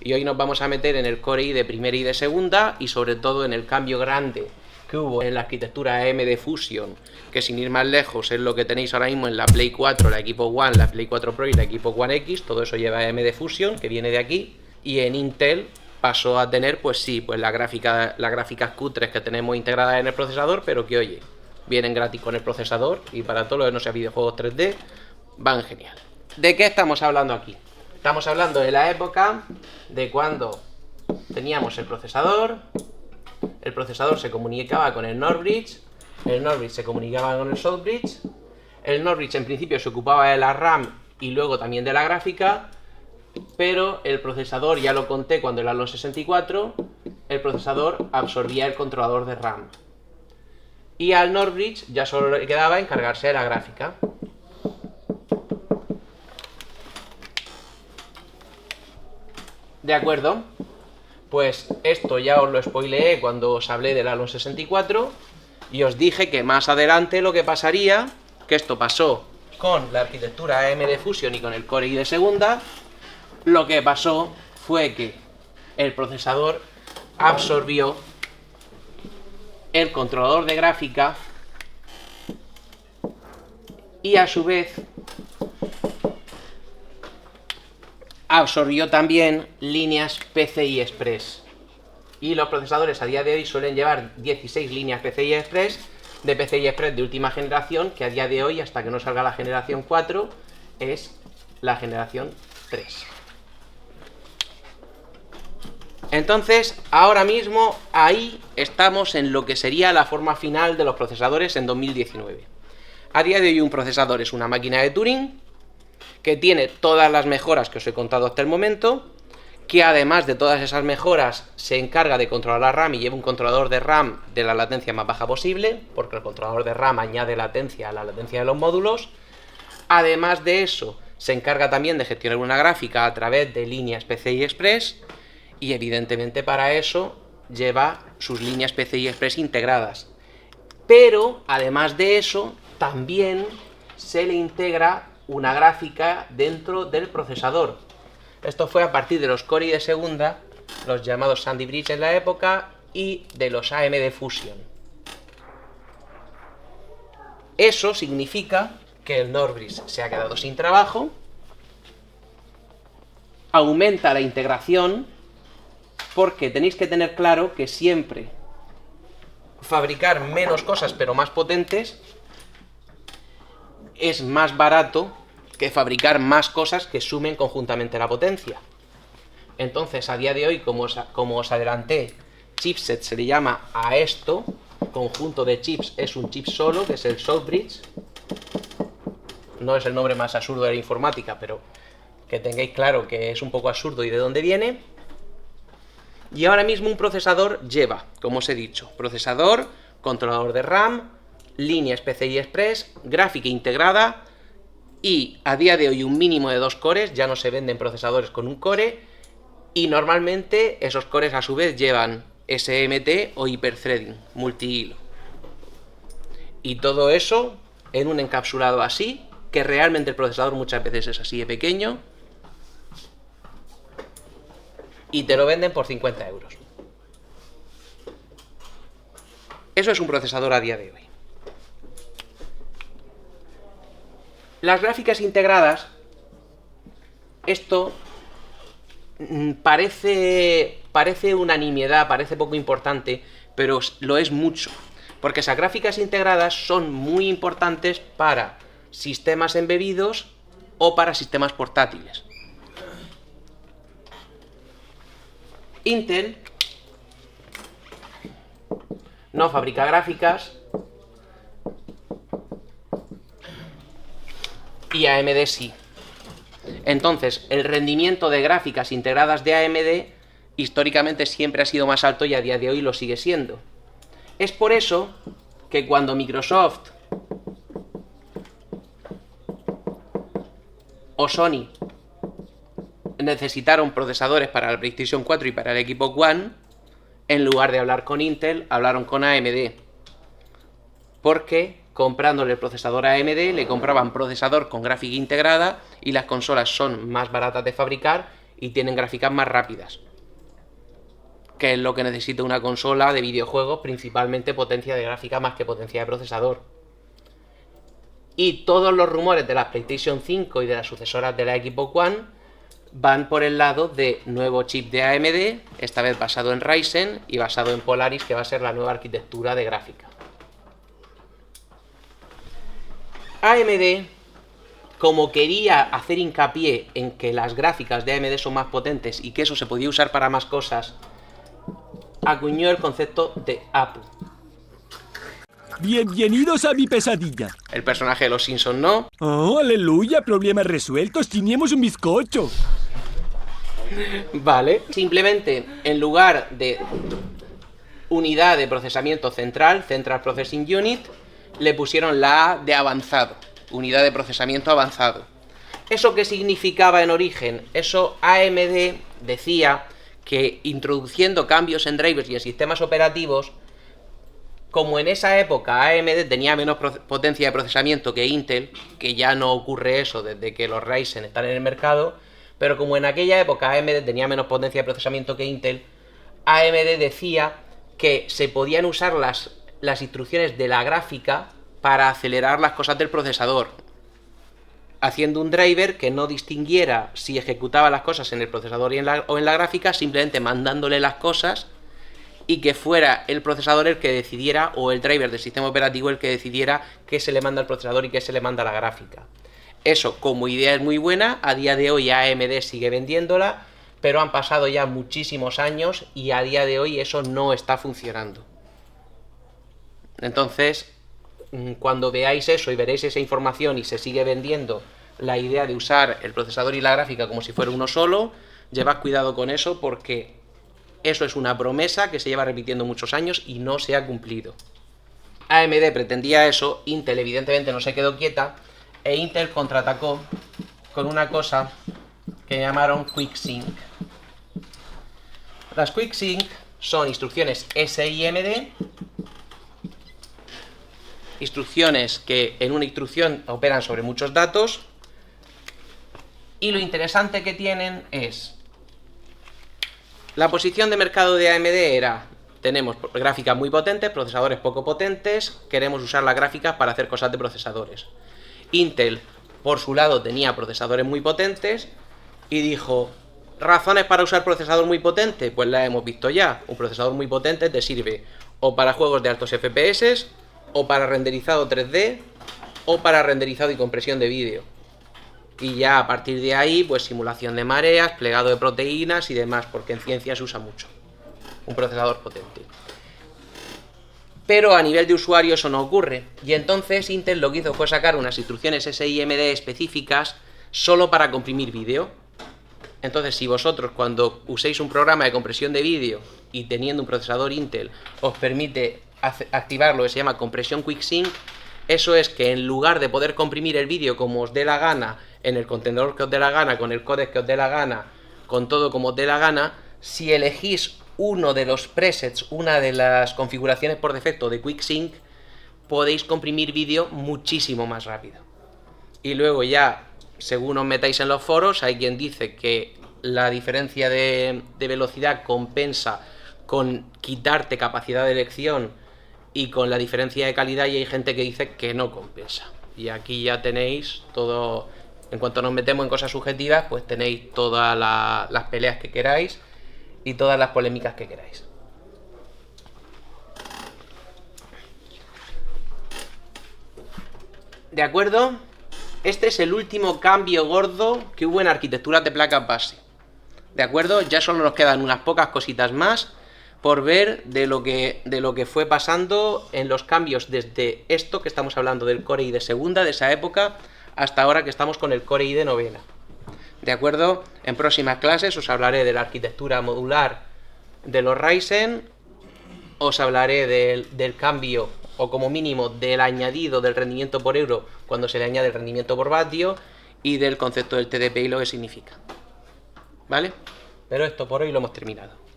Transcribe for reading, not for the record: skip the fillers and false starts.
Y hoy nos vamos a meter en el Core i de primera y de segunda, y sobre todo en el cambio grande que hubo en la arquitectura AMD Fusion, que sin ir más lejos es lo que tenéis ahora mismo en la Play 4, la Equipo One, la Play 4 Pro y la Equipo One X. Todo eso lleva AMD Fusion, que viene de aquí. Y en Intel pasó a tener, pues sí, pues las gráficas cutres que tenemos integradas en el procesador, pero que, oye, vienen gratis con el procesador, y para todo lo que no sea videojuegos 3D van genial. ¿De qué estamos hablando aquí? Estamos hablando de la época de cuando teníamos el procesador se comunicaba con el NOR Bridge se comunicaba con el South Bridge, el NOR Bridge en principio se ocupaba de la RAM y luego también de la gráfica, pero el procesador, ya lo conté cuando era los 64, el procesador absorbía el controlador de RAM. Y al NOR Bridge ya solo le quedaba encargarse de la gráfica. ¿De acuerdo? Pues esto ya os lo spoileé cuando os hablé del Alon 64 y os dije que más adelante lo que pasaría, que esto pasó con la arquitectura AMD Fusion y con el Core i de segunda, lo que pasó fue que el procesador absorbió el controlador de gráfica y a su vez absorbió también líneas PCI Express. Y los procesadores a día de hoy suelen llevar 16 líneas PCI Express, de PCI Express de última generación, que a día de hoy, hasta que no salga la generación 4, es la generación 3. Entonces, ahora mismo, ahí estamos en lo que sería la forma final de los procesadores en 2019. A día de hoy un procesador es una máquina de Turing, que tiene todas las mejoras que os he contado hasta el momento, que además de todas esas mejoras se encarga de controlar la RAM y lleva un controlador de RAM de la latencia más baja posible, porque el controlador de RAM añade latencia a la latencia de los módulos. Además de eso, se encarga también de gestionar una gráfica a través de líneas PCI Express, y evidentemente para eso lleva sus líneas PCI Express integradas. Pero además de eso, también se le integra una gráfica dentro del procesador. Esto fue a partir de los Core i de segunda, los llamados Sandy Bridge en la época, y de los AMD Fusion. Eso significa que el NOR Bridge se ha quedado sin trabajo, aumenta la integración, porque tenéis que tener claro que siempre fabricar menos cosas pero más potentes es más barato que fabricar más cosas que sumen conjuntamente la potencia. Entonces, a día de hoy, como os adelanté, chipset se le llama a esto, conjunto de chips es un chip solo, que es el South Bridge. No es el nombre más absurdo de la informática, pero que tengáis claro que es un poco absurdo y de dónde viene. Y ahora mismo un procesador lleva, como os he dicho, procesador, controlador de RAM, líneas PCI Express, gráfica integrada, y a día de hoy un mínimo de 2 cores. Ya no se venden procesadores con un core, y normalmente esos cores a su vez llevan SMT o hiperthreading, multihilo. Y todo eso en un encapsulado así, que realmente el procesador muchas veces es así de pequeño, y te lo venden por 50 euros. Eso es un procesador a día de hoy. Las gráficas integradas, esto parece una nimiedad, parece poco importante, pero lo es mucho, porque esas gráficas integradas son muy importantes para sistemas embebidos o para sistemas portátiles. Intel no fabrica gráficas y AMD sí. Entonces, el rendimiento de gráficas integradas de AMD históricamente siempre ha sido más alto y a día de hoy lo sigue siendo. Es por eso que cuando Microsoft o Sony necesitaron procesadores para la PlayStation 4 y para el Xbox One, en lugar de hablar con Intel, hablaron con AMD. Porque comprándole el procesador a AMD, le compraban procesador con gráfica integrada y las consolas son más baratas de fabricar y tienen gráficas más rápidas, que es lo que necesita una consola de videojuegos, principalmente potencia de gráfica más que potencia de procesador. Y todos los rumores de la PlayStation 5 y de las sucesoras de la Xbox One van por el lado de nuevo chip de AMD, esta vez basado en Ryzen y basado en Polaris, que va a ser la nueva arquitectura de gráfica. AMD, como quería hacer hincapié en que las gráficas de AMD son más potentes y que eso se podía usar para más cosas, acuñó el concepto de APU. Bienvenidos a mi pesadilla. El personaje de los Simpsons no. Oh, aleluya, problemas resueltos, teníamos un bizcocho. Vale. Simplemente, en lugar de unidad de procesamiento central, Central Processing Unit, le pusieron la A de avanzado, unidad de procesamiento avanzado. ¿Eso qué significaba en origen? Eso AMD decía que introduciendo cambios en drivers y en sistemas operativos, como en esa época AMD tenía menos potencia de procesamiento que Intel, que ya no ocurre eso desde que los Ryzen están en el mercado, pero como en aquella época AMD tenía menos potencia de procesamiento que Intel, AMD decía que se podían usar las instrucciones de la gráfica para acelerar las cosas del procesador, haciendo un driver que no distinguiera si ejecutaba las cosas en el procesador o en la gráfica, simplemente mandándole las cosas, y que fuera el procesador el que decidiera, o el driver del sistema operativo el que decidiera qué se le manda al procesador y qué se le manda a la gráfica. Eso como idea es muy buena, a día de hoy AMD sigue vendiéndola, pero han pasado ya muchísimos años y a día de hoy eso no está funcionando. Entonces, cuando veáis eso y veréis esa información y se sigue vendiendo la idea de usar el procesador y la gráfica como si fuera uno solo, llevad cuidado con eso, porque eso es una promesa que se lleva repitiendo muchos años y no se ha cumplido. AMD pretendía eso, Intel evidentemente no se quedó quieta, e Intel contraatacó con una cosa que llamaron QuickSync. Las QuickSync son instrucciones SIMD, instrucciones que en una instrucción operan sobre muchos datos, y lo interesante que tienen es: la posición de mercado de AMD era: tenemos gráficas muy potentes, procesadores poco potentes, queremos usar las gráficas para hacer cosas de procesadores. Intel, por su lado, tenía procesadores muy potentes y dijo: ¿razones para usar procesador muy potente? Pues las hemos visto ya. Un procesador muy potente te sirve o para juegos de altos FPS, o para renderizado 3D, o para renderizado y compresión de vídeo. Y ya a partir de ahí, pues simulación de mareas, plegado de proteínas y demás, porque en ciencia se usa mucho un procesador potente. Pero a nivel de usuario eso no ocurre, y entonces Intel lo que hizo fue sacar unas instrucciones SIMD específicas solo para comprimir vídeo. Entonces, si vosotros cuando uséis un programa de compresión de vídeo y teniendo un procesador Intel os permite activar lo que se llama compresión QuickSync, eso es que en lugar de poder comprimir el vídeo como os dé la gana, en el contenedor que os dé la gana, con el códec que os dé la gana, con todo como os dé la gana, si elegís uno de los presets, una de las configuraciones por defecto de QuickSync, podéis comprimir vídeo muchísimo más rápido. Y luego ya, según os metáis en los foros, hay quien dice que la diferencia de velocidad compensa con quitarte capacidad de elección y con la diferencia de calidad, y hay gente que dice que no compensa. Y aquí ya tenéis todo. En cuanto nos metemos en cosas subjetivas, pues tenéis todas las peleas que queráis y todas las polémicas que queráis. ¿De acuerdo? Este es el último cambio gordo que hubo en arquitecturas de placas base. ¿De acuerdo? Ya solo nos quedan unas pocas cositas más por ver de lo que fue pasando en los cambios desde esto que estamos hablando del Core i de segunda, de esa época, hasta ahora que estamos con el Core i de novena. ¿De acuerdo? En próximas clases os hablaré de la arquitectura modular de los Ryzen, os hablaré del cambio, o como mínimo del añadido del rendimiento por euro cuando se le añade el rendimiento por vatio, y del concepto del TDP y lo que significa. ¿Vale? Pero esto por hoy lo hemos terminado.